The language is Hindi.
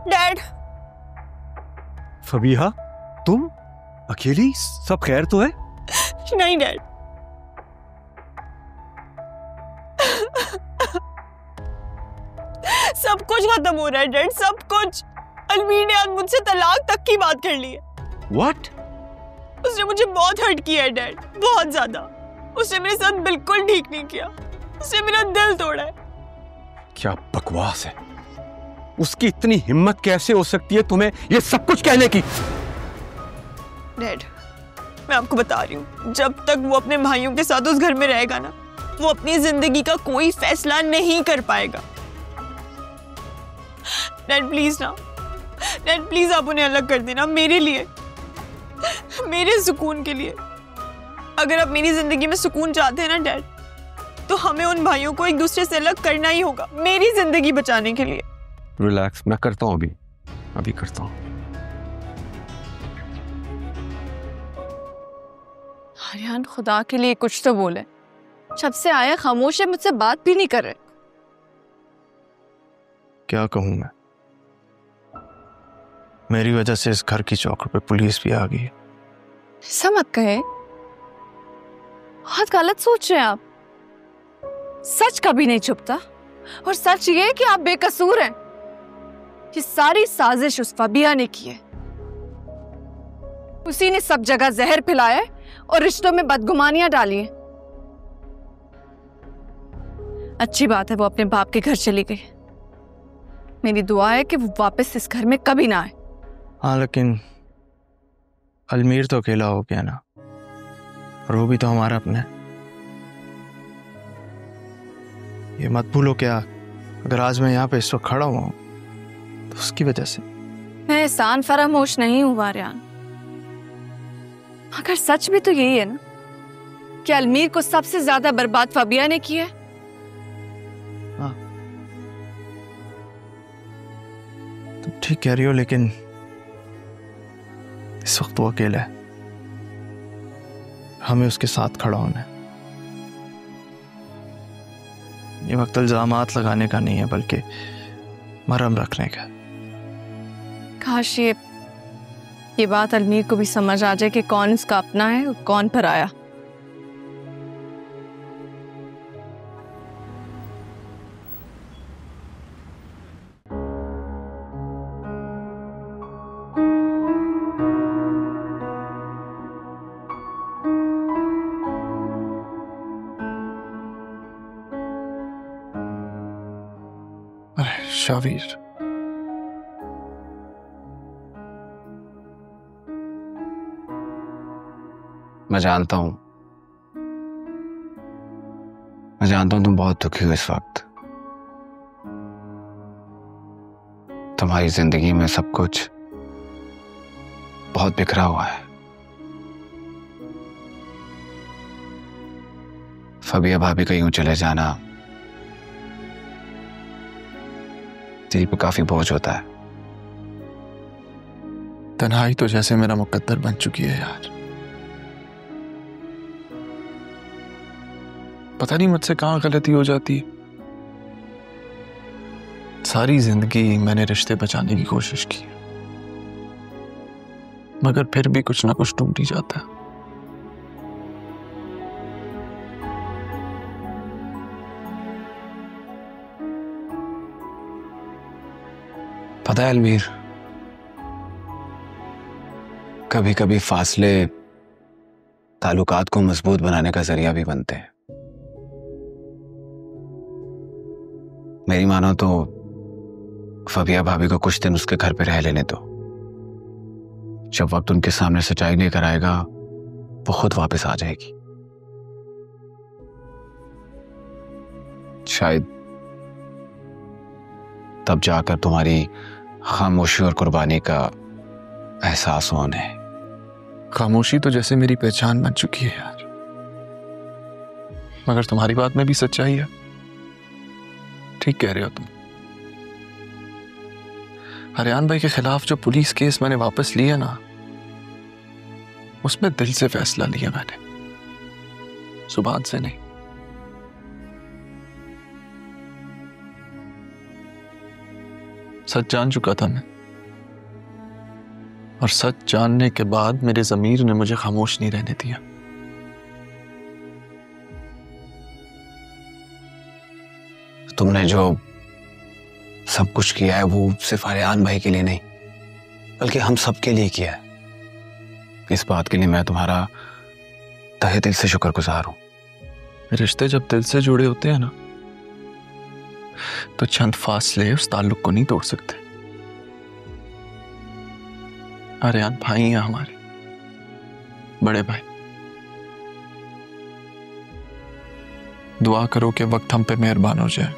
डैड। फबीहा, तुम अकेली? सब खैर तो है? नहीं डैड, सब कुछ खत्म हो रहा है डैड, सब कुछ। अलमीर ने आज मुझसे तलाक तक की बात कर ली है। What? उसने मुझे बहुत हर्ट किया है डैड, बहुत ज्यादा। उसने मेरे साथ बिल्कुल ठीक नहीं किया, उसने मेरा दिल तोड़ा है। क्या बकवास है। उसकी इतनी हिम्मत कैसे हो सकती है तुम्हें ये सब कुछ कहने की? डैड, मैं आपको बता रही हूँ, जब तक वो अपने भाइयों के साथ उस घर में रहेगा ना, वो अपनी जिंदगी का कोई फैसला नहीं कर पाएगा। डैड प्लीज ना, डैड प्लीज आप उन्हें अलग कर देना, मेरे लिए, मेरे सुकून के लिए। अगर आप मेरी जिंदगी में सुकून चाहते हैं ना डैड, तो हमें उन भाइयों को एक दूसरे से अलग करना ही होगा, मेरी जिंदगी बचाने के लिए। रिलैक्स, मैं करता हूँ, अभी करता हूँ। आर्यन, खुदा के लिए कुछ तो बोले। जब से आया खामोश है, मुझसे बात भी नहीं कर रहे। क्या कहूँ मैं? मेरी वजह से इस घर की चौखट पे पुलिस भी आ गई है। ऐसा मत कहे, बहुत गलत सोच रहे हैं आप। सच कभी नहीं छुपता, और सच ये है कि आप बेकसूर हैं। ये सारी साजिश उस फबिया ने की है। उसी ने सब जगह जहर फैलाया है और रिश्तों में बदगुमानियां डाली हैं। अच्छी बात है वो अपने बाप के घर चली गई। मेरी दुआ है कि वो वापस इस घर में कभी ना आए। हाँ, लेकिन अलमीर तो अकेला हो गया ना, और वो भी तो हमारा अपना है। ये मत भूलो क्या, अगर आज मैं यहाँ पे इस वक्त खड़ा हुआ हूँ तो उसकी वजह से। मैं एहसान फरामोश नहीं हूँ आर्यन, मगर सच भी तो यही है ना कि अलमीर को सबसे ज्यादा बर्बाद फबिया ने किया है। हाँ, तुम ठीक कह रही हो, लेकिन इस वक्त वो अकेला है। हमें उसके साथ खड़ा होना है। ये वक्त इल्जामात लगाने का नहीं है, बल्कि मरहम रखने का। काश ये बात अलमीर को भी समझ आ जाए कि कौन इसका अपना है और कौन पराया। शावीर, मैं जानता हूं तुम बहुत दुखी हो इस वक्त। तुम्हारी जिंदगी में सब कुछ बहुत बिखरा हुआ है। फबिया भाभी का यूं चले जाना दिल पे काफी बोझ होता है। तन्हाई तो जैसे मेरा मुकद्दर बन चुकी है यार। पता नहीं मुझसे कहां गलती हो जाती है। सारी जिंदगी मैंने रिश्ते बचाने की कोशिश की, मगर फिर भी कुछ ना कुछ टूट ही जाता है। पता है अलमीर, कभी कभी फासले ताल्लुकात को मजबूत बनाने का जरिया भी बनते हैं। मेरी मानो तो फबिया भाभी को कुछ दिन उसके घर पे रह लेने दो। जब वक्त उनके सामने सच्चाई लेकर आएगा, वो खुद वापस आ जाएगी। शायद तब जाकर तुम्हारी खामोशी और कुर्बानी का एहसास होने। खामोशी तो जैसे मेरी पहचान बन चुकी है यार, मगर तुम्हारी बात में भी सच्चाई है। ठीक कह रहे हो तुम। आर्यन भाई के खिलाफ जो पुलिस केस मैंने वापस लिया ना, उसमें दिल से फैसला लिया मैंने, जुबान से नहीं। सच जान चुका था मैं और सच जानने के बाद मेरे ज़मीर ने मुझे खामोश नहीं रहने दिया। तुमने जो सब कुछ किया है वो सिर्फ आर्यान भाई के लिए नहीं, बल्कि हम सब के लिए किया है। इस बात के लिए मैं तुम्हारा तहे दिल से शुक्रगुजार हूं। रिश्ते जब दिल से जुड़े होते हैं ना, तो चंद फासले उस ताल्लुक को नहीं तोड़ सकते। आर्यान भाई हैं हमारे, बड़े भाई। दुआ करो कि वक्त हम पे मेहरबान हो जाए।